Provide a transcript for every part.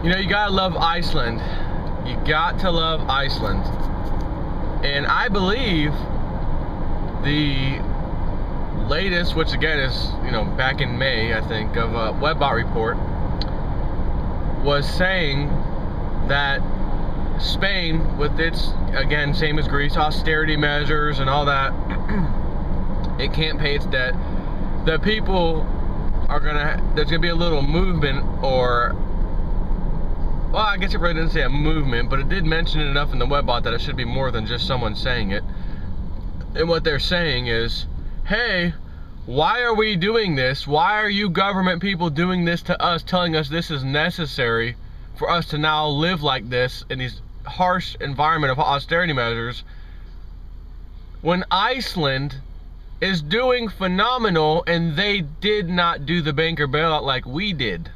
You know, you gotta love Iceland. You got to love Iceland. And I believe the latest, which again is, you know, back in May, I think, of a Webbot report, was saying that Spain, with its, again, same as Greece, austerity measures and all that, it can't pay its debt. The people are there's gonna be a little movement, or, well, I guess it really didn't say a movement, but it did mention it enough in the Webbot that it should be more than just someone saying it. And what they're saying is, hey, why are we doing this? Why are you government people doing this to us, telling us this is necessary for us to now live like this in these harsh environment of austerity measures, when Iceland is doing phenomenal and they did not do the banker bailout like we did?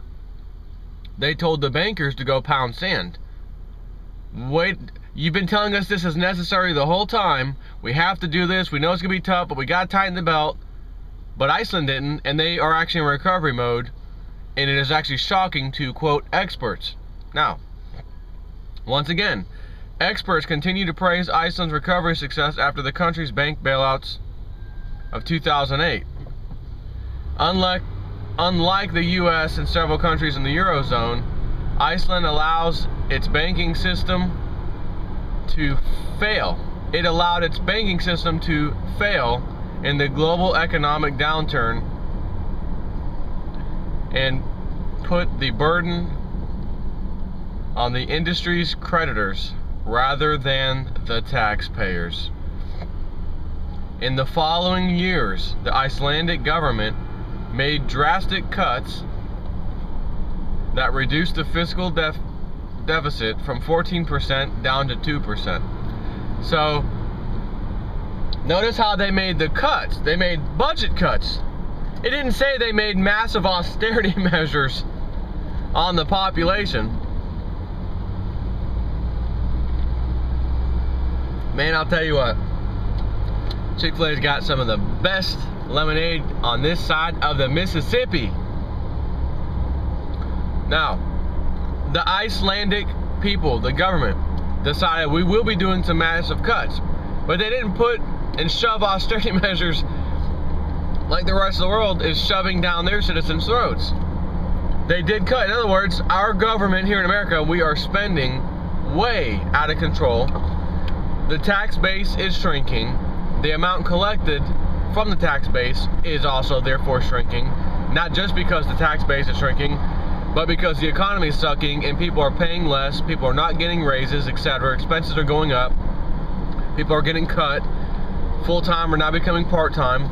They told the bankers to go pound sand. Wait, you've been telling us this is necessary the whole time. We have to do this. We know it's gonna be tough, but we gotta tighten the belt. But Iceland didn't, and they are actually in recovery mode, and it is actually shocking to, quote, experts. Now, once again, experts continue to praise Iceland's recovery success after the country's bank bailouts of 2008. Unlike the US and several countries in the Eurozone, Iceland allows its banking system to fail. It allowed its banking system to fail in the global economic downturn and put the burden on the industry's creditors rather than the taxpayers. In the following years, the Icelandic government made drastic cuts that reduced the fiscal deficit from 14% down to 2%. So, notice how they made the cuts. They made budget cuts. It didn't say they made massive austerity measures on the population. Man, I'll tell you what, Chick-fil-A's got some of the best lemonade on this side of the Mississippi. Now, the Icelandic people, the government, decided we will be doing some massive cuts, but they didn't put and shove austerity measures like the rest of the world is shoving down their citizens' throats. They did cut. In other words, our government here in America, we are spending way out of control. The tax base is shrinking. The amount collected from the tax base is also therefore shrinking, not just because the tax base is shrinking, but because the economy is sucking and people are paying less, people are not getting raises, etc. Expenses are going up, people are getting cut, full-time are now becoming part-time,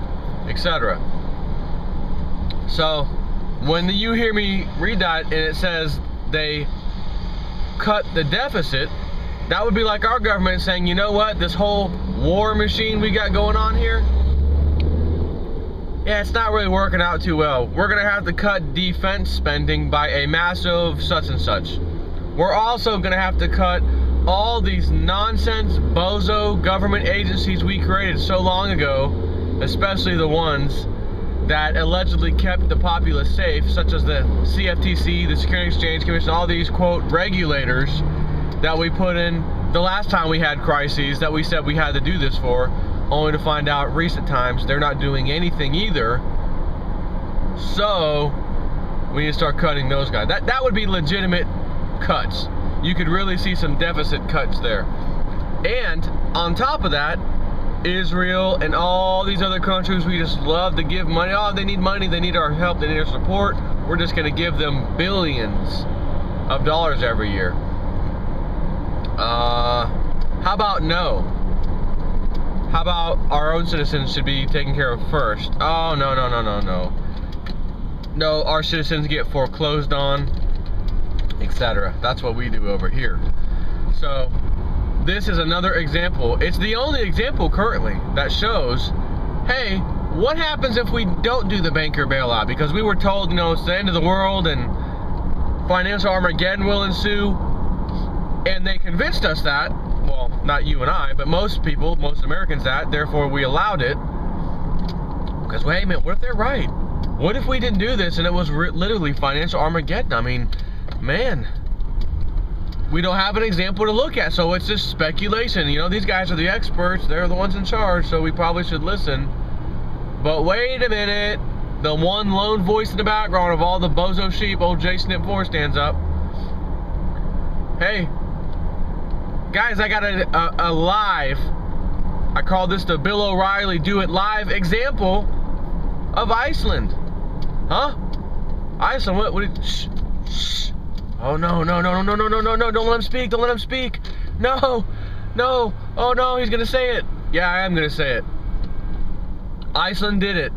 etc. So when you hear me read that and it says they cut the deficit, that would be like our government saying, you know what, this whole war machine we got going on here, yeah, it's not really working out too well. We're gonna have to cut defense spending by a massive such and such. We're also gonna have to cut all these nonsense bozo government agencies we created so long ago, especially the ones that allegedly kept the populace safe, such as the CFTC, the Securities Exchange Commission, all these, quote, regulators that we put in the last time we had crises that we said we had to do this for, only to find out recent times they're not doing anything either. So we need to start cutting those guys. That would be legitimate cuts. You could really see some deficit cuts there. And on top of that, Israel and all these other countries we just love to give money. Oh, they need money, they need our help, they need our support. We're just gonna give them billions of dollars every year. How about no? How about our own citizens should be taken care of first? Oh, no, no, no, no, no. No, our citizens get foreclosed on, etc. That's what we do over here. So, this is another example. It's the only example currently that shows, hey, what happens if we don't do the banker bailout? Because we were told, you know, it's the end of the world and financial Armageddon will ensue. And they convinced us that, well, not you and I, but most people, most Americans that, therefore we allowed it. Because wait a minute, what if they're right? What if we didn't do this and it was literally financial Armageddon? I mean, man, we don't have an example to look at, so it's just speculation. You know, these guys are the experts, they're the ones in charge, so we probably should listen. But wait a minute, the one lone voice in the background of all the bozo sheep, old J Snip 4 stands up. Hey, guys, I got a live, I call this the Bill O'Reilly Do It Live example of Iceland. Huh? Iceland, what shh, shh. Oh no, no, no, no, no, no, no, no, don't let him speak, don't let him speak. No, no, oh no, he's gonna say it. Yeah, I am gonna say it. Iceland did it.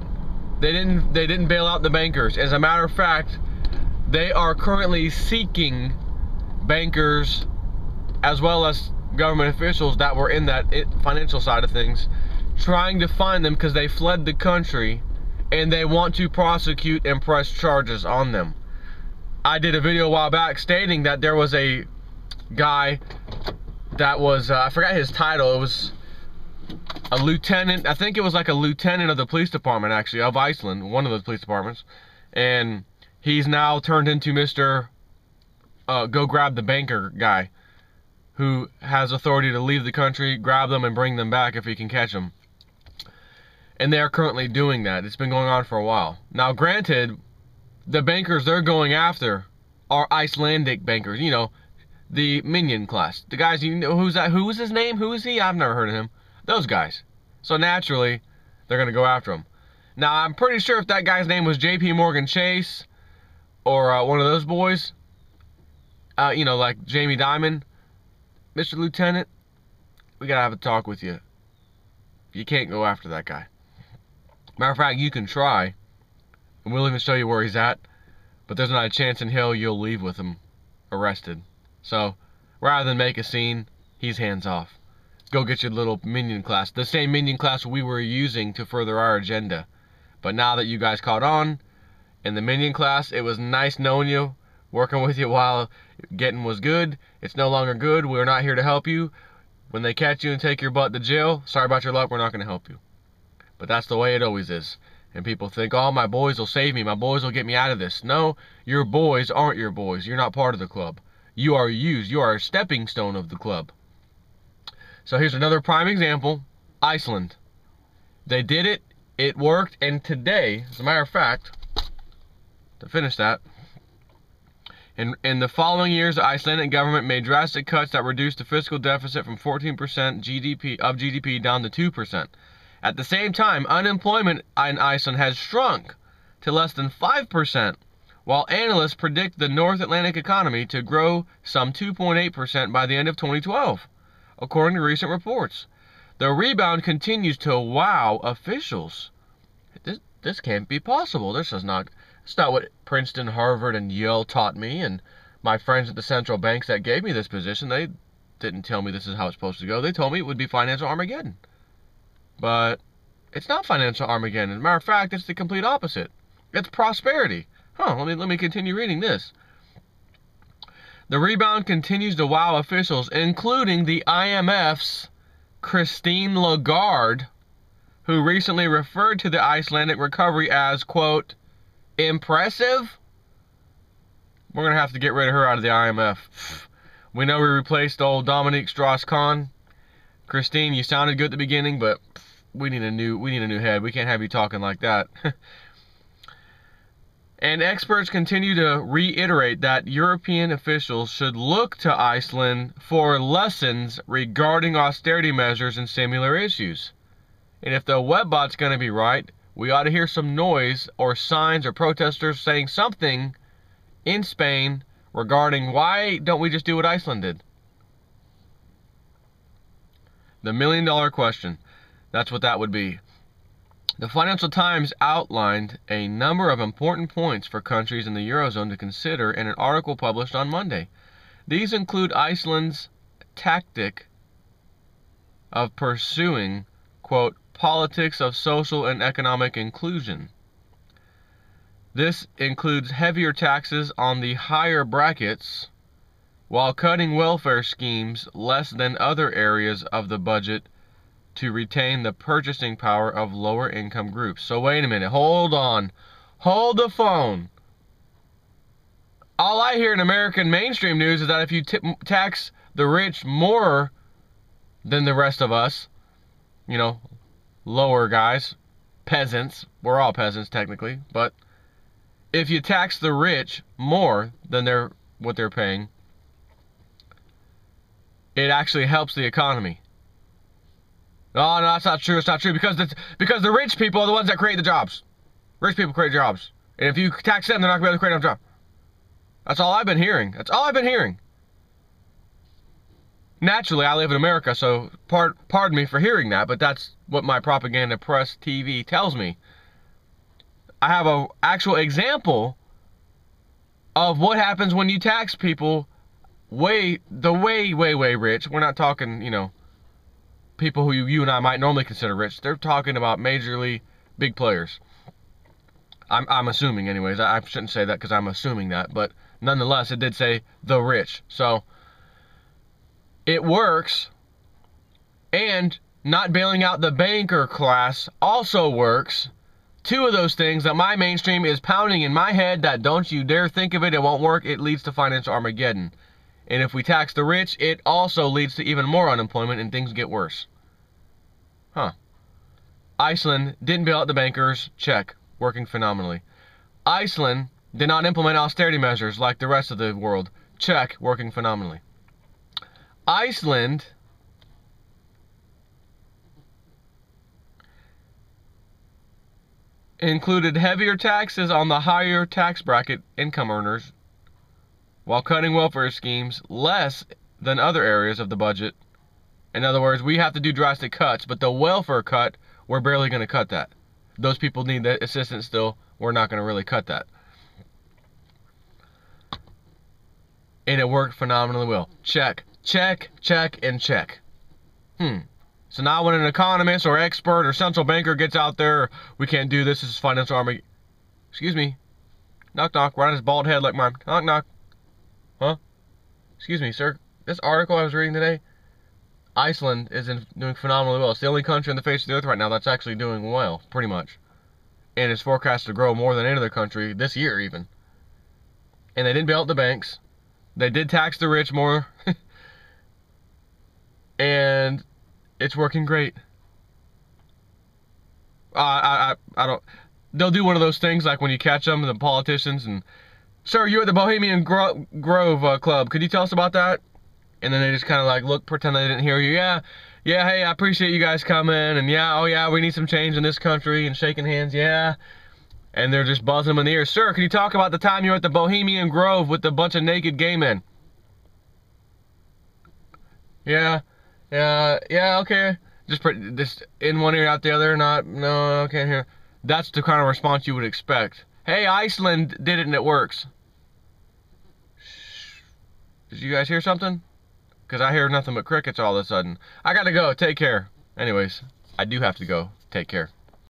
They didn't bail out the bankers. As a matter of fact, they are currently seeking bankers as well as government officials that were in that financial side of things, trying to find them because they fled the country and they want to prosecute and press charges on them. I did a video a while back stating that there was a guy that was, I forgot his title, it was a lieutenant, I think it was like a lieutenant of the police department actually, of Iceland, one of those police departments, and he's now turned into Mr. Go grab the banker guy, who has authority to leave the country, grab them, and bring them back if he can catch them. And they are currently doing that. It's been going on for a while. Now, granted, the bankers they're going after are Icelandic bankers. You know, the minion class. The guys, you know, who's that? Who was his name? Who is he? I've never heard of him. Those guys. So naturally, they're going to go after him. Now, I'm pretty sure if that guy's name was J.P. Morgan Chase or one of those boys, you know, like Jamie Dimon, Mr. Lieutenant, we got to have a talk with you. You can't go after that guy. Matter of fact, you can try, and we'll even show you where he's at, but there's not a chance in hell you'll leave with him arrested. So, rather than make a scene, he's hands off. Go get your little minion class. The same minion class we were using to further our agenda. But now that you guys caught on in the minion class, it was nice knowing you, working with you while getting was good. It's no longer good. We're not here to help you. When they catch you and take your butt to jail, sorry about your luck, we're not going to help you. But that's the way it always is. And people think, oh, my boys will save me. My boys will get me out of this. No, your boys aren't your boys. You're not part of the club. You are used. You are a stepping stone of the club. So here's another prime example. Iceland. They did it. It worked. And today, as a matter of fact, to finish that, in the following years, the Icelandic government made drastic cuts that reduced the fiscal deficit from 14% GDP down to 2%. At the same time, unemployment in Iceland has shrunk to less than 5%, while analysts predict the North Atlantic economy to grow some 2.8% by the end of 2012, according to recent reports. The rebound continues to wow officials. This can't be possible. This is not... It's not what Princeton, Harvard, and Yale taught me, and my friends at the central banks that gave me this position, they didn't tell me this is how it's supposed to go. They told me it would be financial Armageddon. But it's not financial Armageddon. As a matter of fact, it's the complete opposite. It's prosperity. Let me continue reading this. The rebound continues to wow officials, including the IMF's Christine Lagarde, who recently referred to the Icelandic recovery as, quote, impressive? We're going to have to get rid of her out of the IMF. We know we replaced old Dominique Strauss-Kahn. Christine, you sounded good at the beginning, but we need a new head. We can't have you talking like that. And experts continue to reiterate that European officials should look to Iceland for lessons regarding austerity measures and similar issues. And if the webbot's going to be right, we ought to hear some noise or signs or protesters saying something in Spain regarding why don't we just do what Iceland did? The million-dollar question. That's what that would be. The Financial Times outlined a number of important points for countries in the Eurozone to consider in an article published on Monday. These include Iceland's tactic of pursuing, quote, politics of social and economic inclusion. This includes heavier taxes on the higher brackets while cutting welfare schemes less than other areas of the budget to retain the purchasing power of lower income groups. So wait a minute, hold on. Hold the phone. All I hear in American mainstream news is that if you tax the rich more than the rest of us, you know, lower guys, peasants, we're all peasants technically, but if you tax the rich more than what they're paying, it actually helps the economy. Oh, no, that's not true. It's not true because the rich people are the ones that create the jobs. Rich people create jobs. And if you tax them, they're not going to be able to create enough jobs. That's all I've been hearing. That's all I've been hearing. Naturally, I live in America, so pardon me for hearing that, but that's what my propaganda press TV tells me. I have an actual example of what happens when you tax people way rich. We're not talking, you know, people who you and I might normally consider rich. They're talking about majorly big players. I'm assuming anyways. I shouldn't say that because I'm assuming that, but nonetheless, it did say the rich. So it works, and not bailing out the banker class also works. Two of those things that my mainstream is pounding in my head that don't you dare think of it, it won't work. It leads to financial Armageddon. And if we tax the rich, it also leads to even more unemployment and things get worse. Huh. Iceland didn't bail out the bankers. Check. Working phenomenally. Iceland did not implement austerity measures like the rest of the world. Check. Working phenomenally. Iceland included heavier taxes on the higher tax bracket income earners while cutting welfare schemes less than other areas of the budget. In other words, we have to do drastic cuts, but the welfare cut, we're barely going to cut that. Those people need the assistance still. We're not going to really cut that. And it worked phenomenally well. Check, check, check, and check. So now when an economist or expert or central banker gets out there, we can't do this is financial army. Excuse me. Knock, knock. Right on his bald head like mine. Knock, knock. Huh? Excuse me, sir. This article I was reading today, Iceland is doing phenomenally well. It's the only country on the face of the earth right now that's actually doing well, pretty much. And it's forecast to grow more than any other country this year even. And they didn't bail out the banks. They did tax the rich more. And it's working great. I don't... They'll do one of those things like when you catch them, the politicians, and... Sir, you're at the Bohemian Grove Club. Could you tell us about that? And then they just kind of like look, pretend they didn't hear you. Yeah, hey, I appreciate you guys coming. And yeah, oh yeah, we need some change in this country. And shaking hands, yeah. And they're just buzzing them in the ear. Sir, can you talk about the time you were at the Bohemian Grove with a bunch of naked gay men? Yeah, okay. Just in one ear, out the other, no, I can't hear. That's the kind of response you would expect. Hey, Iceland did it and it works. Did you guys hear something? Because I hear nothing but crickets all of a sudden. I gotta go. Take care. Anyways, I do have to go. Take care.